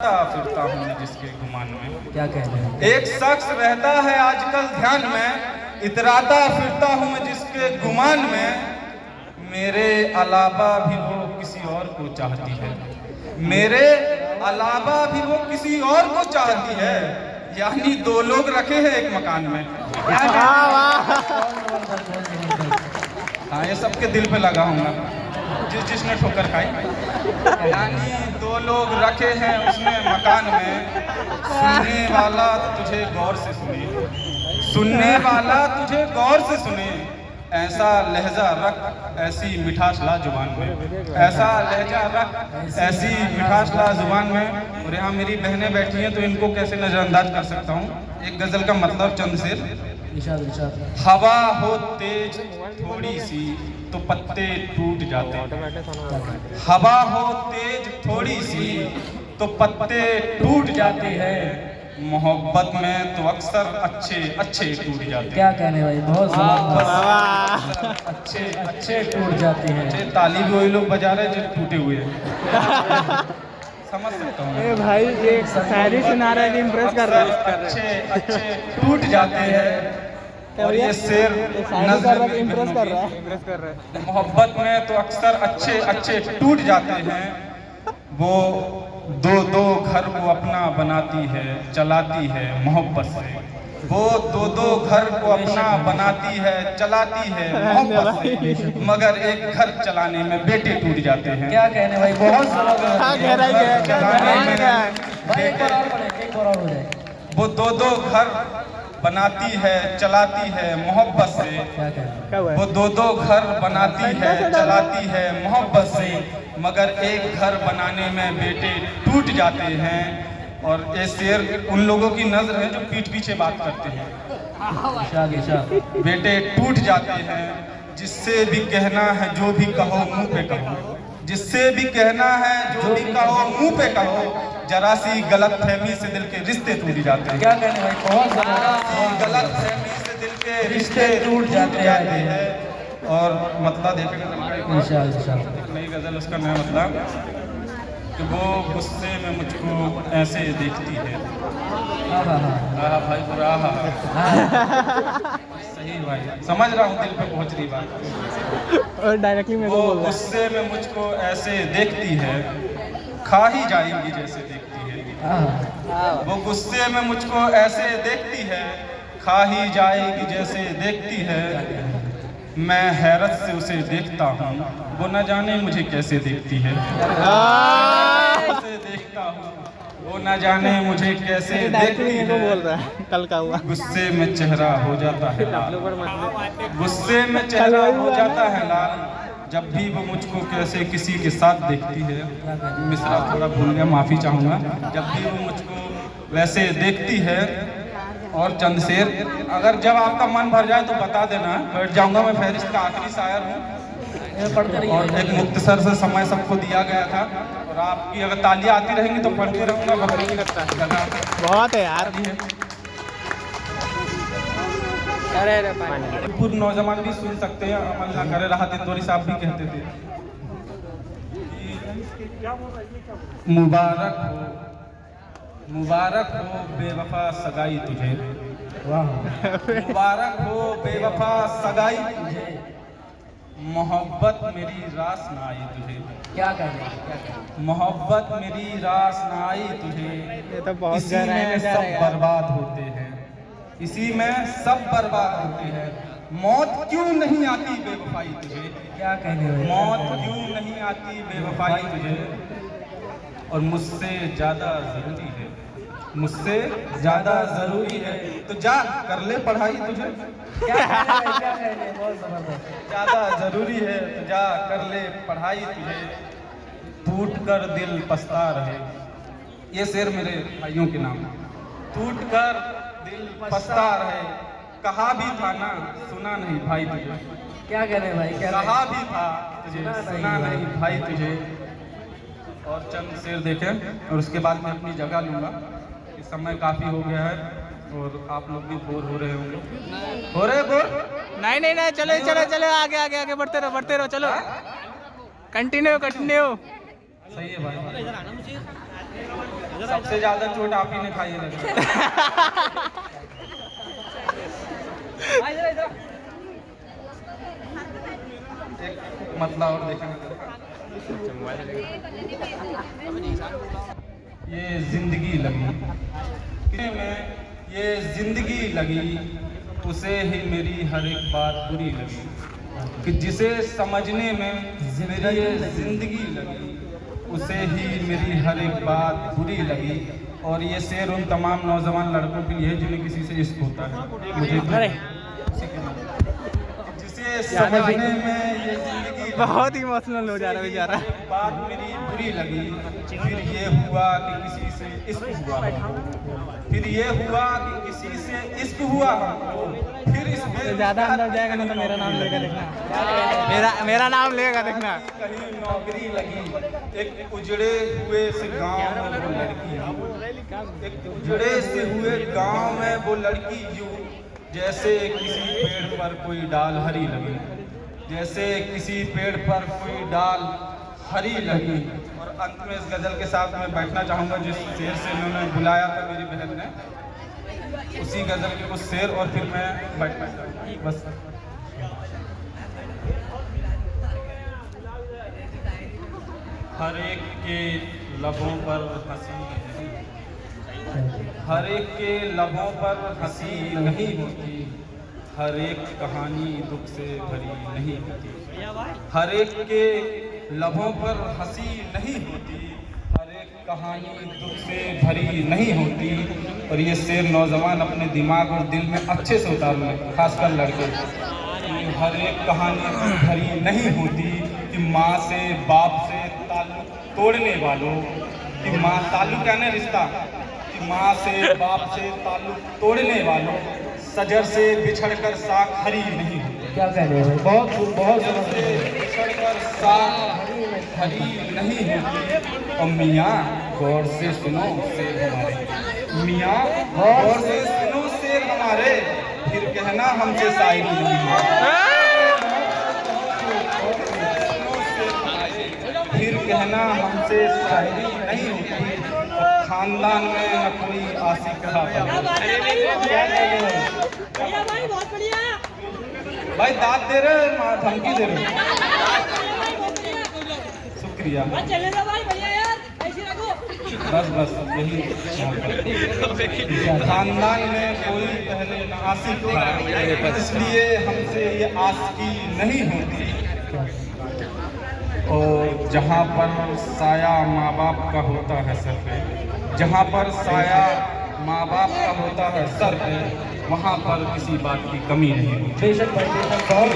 फिरता हूँ जिसके गुमान में। क्या कहते हैं? एक शख्स रहता है आजकल ध्यान में, इतराता फिरता हूँ मैं जिसके गुमान में। मेरे अलावा भी वो किसी और को चाहती है, मेरे अलावा भी वो किसी और को चाहती है। यानी दो लोग रखे हैं एक मकान में। हाँ, ये सबके दिल पे लगा हूँ जिसने ठोकर खाई। यानी दो लोग रखे हैं उसने मकान में। सुनने वाला तुझे गौर से सुने, सुनने वाला तुझे गौर से सुने। ऐसा लहजा रख ऐसी मिठास ला जुबान में, ऐसा लहजा रख ऐसी मिठास ला जुबान में। और यहाँ मेरी बहनें बैठी हैं तो इनको कैसे नजरअंदाज कर सकता हूँ। एक गजल का मतलब चंद शेर। हवा हो तेज थोड़ी सी तो पत्ते टूट जाते हैं, हवा हो तेज थोड़ी सी तो पत्ते टूट जाते हैं। मोहब्बत में तो अक्सर अच्छे अच्छे टूट जाते हैं। क्या कहने भाई, बहुत अच्छे अच्छे टूट जाते हैं। अच्छे ताली भी वही लोग बजा रहे हैं जो टूटे हुए हैं। समझ सकता हूँ भाई, ये शायरी सुना रहा है, इम्प्रेस कर रहा है। अच्छे अच्छे टूट जाते हैं। और ये शेर इम्प्रेस कर रहा है। मोहब्बत में तो अक्सर अच्छे अच्छे टूट जाते हैं। वो दो दो घर को अपना बनाती है, चलाती है मोहब्बत से। वो दो दो घर को अपना बनाती है, चलाती है मोहब्बत से। मगर एक घर चलाने में बेटे टूट जाते हैं। क्या कहने भाई, बहुत वो दो दो घर बनाती है, चलाती है मोहब्बत से। वो दो दो घर बनाती है, चलाती है मोहब्बत से। मगर एक घर बनाने में बेटे टूट जाते हैं। और ये शेर उन लोगों की नजर है जो पीठ पीछे बात करते हैं। बेटे टूट जाते हैं। जिससे भी कहना है जो भी कहो मुंह पे कहो, जिससे भी कहना है जो भी कहो मुंह पे कहो। जरा सी गलत फहमी से दिल के रिश्ते टूट जाते हैं। क्या कहने भाई, बहुत गलत फहमी से दिल के रिश्ते टूट जाते हैं। और मतलब देखेंगे नई गजल, उसका नया मतलब कि वो गुस्से में मुझको ऐसे देखती है। आहा भाई पूरा आहा। सही भाई, समझ रहा हूँ, दिल पे पहुँच रही बात। और डायरेक्टली मेरे को बोल रहा है। गुस्से में मुझको ऐसे देखती है, खा ही जाएंगी जैसे देखती है। वो गुस्से में मुझको ऐसे देखती है, खा ही जाएगी जैसे देखती है। मैं हैरत से उसे देखता हूँ, वो न जाने मुझे कैसे देखती है। कैसे देखता हूँ, वो न जाने मुझे कैसे देखती है। बोल रहा है कल का हुआ। गुस्से में चेहरा हो जाता है लाल, गुस्से में चेहरा हो जाता है लाल। जब भी वो मुझको कैसे किसी के साथ देखती है। मिसरा थोड़ा भूल गया, माफ़ी चाहूँगा। जब भी वो मुझको वैसे देखती है। और चंद शेर, अगर जब आपका मन भर जाए तो बता देना, बैठ जाऊँगा। मैं फहरिस्त का आखिरी शायर हूँ और एक मुख्तसर से समय सबको दिया गया था। और आपकी अगर तालियां आती रहेंगी तो पढ़ते रहूँगा। बहुत है यार। पूर्व नौजवान भी सुन सकते हैं, अमल ना करे। राहत इंदौरी साहब भी कहते थे, मुबारक हो मुबारक हो बेवफा सगाई तुझे, मुबारक हो बेवफा सगाई तुझे। मोहब्बत मेरी रास ना आई तुझे। क्या कहने, मोहब्बत मेरी रास ना आई तुझे। ये तो बहुत इसी में सब बर्बाद होते हैं, इसी में सब बर्बाद होते हैं। मौत क्यों नहीं आती बेवफाई तुझे। क्या कहने भाई, मौत क्यों नहीं आती बेवफाई तुझे। और मुझसे ज़्यादा ज़रूरी है, मुझसे ज़्यादा ज़रूरी है तो जा कर ले पढ़ाई तुझे। क्या कहने, बहुत जबरदस्त। ज़्यादा ज़रूरी है तो जा कर ले पढ़ाई तुझे। टूट कर दिल पछता रहे, ये शेर मेरे भाइयों के नाम। टूट कर दिल पछता रहे, कहा भी था ना सुना नहीं भाई तुझे। क्या कहने भाई, क्या कहा भी था तुझे, सुना नहीं भाई तुझे। और चंद शेर देखें और उसके बाद मैं अपनी जगह लूँगा। इस समय काफ़ी हो गया है और आप लोग भी बोर हो रहे होंगे। हो रहे बोर? नहीं नहीं नहीं, चलो चलो चलो, आगे आगे आगे बढ़ते रहो चलो। Continue continue. सही है भाई। सबसे ज्यादा चोट आप ही ने खाई है लगता है। एक मतलब और देखेंगे ये जिंदगी लगी में, ये जिंदगी लगी उसे ही मेरी हर एक बात बुरी लगी कि जिसे समझने में मेरी ये जिंदगी लगी उसे ही मेरी हर एक बात बुरी लगी। और ये शेर उन तमाम नौजवान लड़कों के लिए जिन्हें किसी से इश्क होता है, मुझे जिसे समझने में ये जिंदगी बहुत इमोशनल हो जा रहा है बेचारा। बात मेरी बुरी लगी, फिर ये हुआ कि किसी से इश्क हुआ, फिर ये हुआ कि किसी से इश्क हुआ, फिर इस ज्यादा अंदर जाएगा ना तो मेरा नाम लेगा देखना, मेरा नाम लेगा देखना। कहीं नौकरी लगी, एक उजड़े हुए से गांव में वो लड़की, एक उजड़े से हुए गांव में वो लड़की यूं जैसे किसी पेड़ पर कोई डाल हरी लगी, जैसे किसी पेड़ पर कोई डाल हरी लगी। और अंत में इस गजल के साथ मैं बैठना चाहूँगा जिस शेर से उन्होंने बुलाया था मेरी बहन ने, उसी गजल के कुछ शेर और फिर मैं बैठना चाहूँगा बस। हर एक के लबों पर हंसी, हर एक के लबों पर हंसी नहीं होती, हर एक कहानी दुख से भरी नहीं होती, हर एक के लबों पर हंसी नहीं होती, हर एक कहानी दुख से भरी नहीं होती। और ये शेर नौजवान अपने दिमाग और दिल में अच्छे से उतार लें, खासकर लड़के। हर एक कहानी भरी नहीं होती कि माँ से बाप से ताल्लुक तोड़ने वालों, कि माँ ताल्लुक यानी रिश्ता, कि माँ से बाप से ताल्लुक तोड़ने वालों, सजर से बिछड़कर साख हरी नहीं होती। क्या कह रहे हैं, बहुत बहुत से बिछड़कर साख हरी नहीं होती। और मियाँ गौर से सुनो शेर हमारे, मियाँ गौर से सुनो शेर हमारे, फिर कहना हमसे शायरी नहीं है, फिर कहना हमसे शायरी नहीं होती। खानदान में न कोई आशिक रहा। भाई दाद दे रहे, धमकी दे रहे। शुक्रिया, बस बस यही। खानदान में कोई पहले न आशिक था, इसलिए हमसे ये आशिकी नहीं होती। और जहाँ पर साया माँ बाप का होता है सर पे, जहाँ पर साया माँ बाप का होता है सर पे, वहाँ पर किसी बात की कमी नहीं होती। बेशक बहुत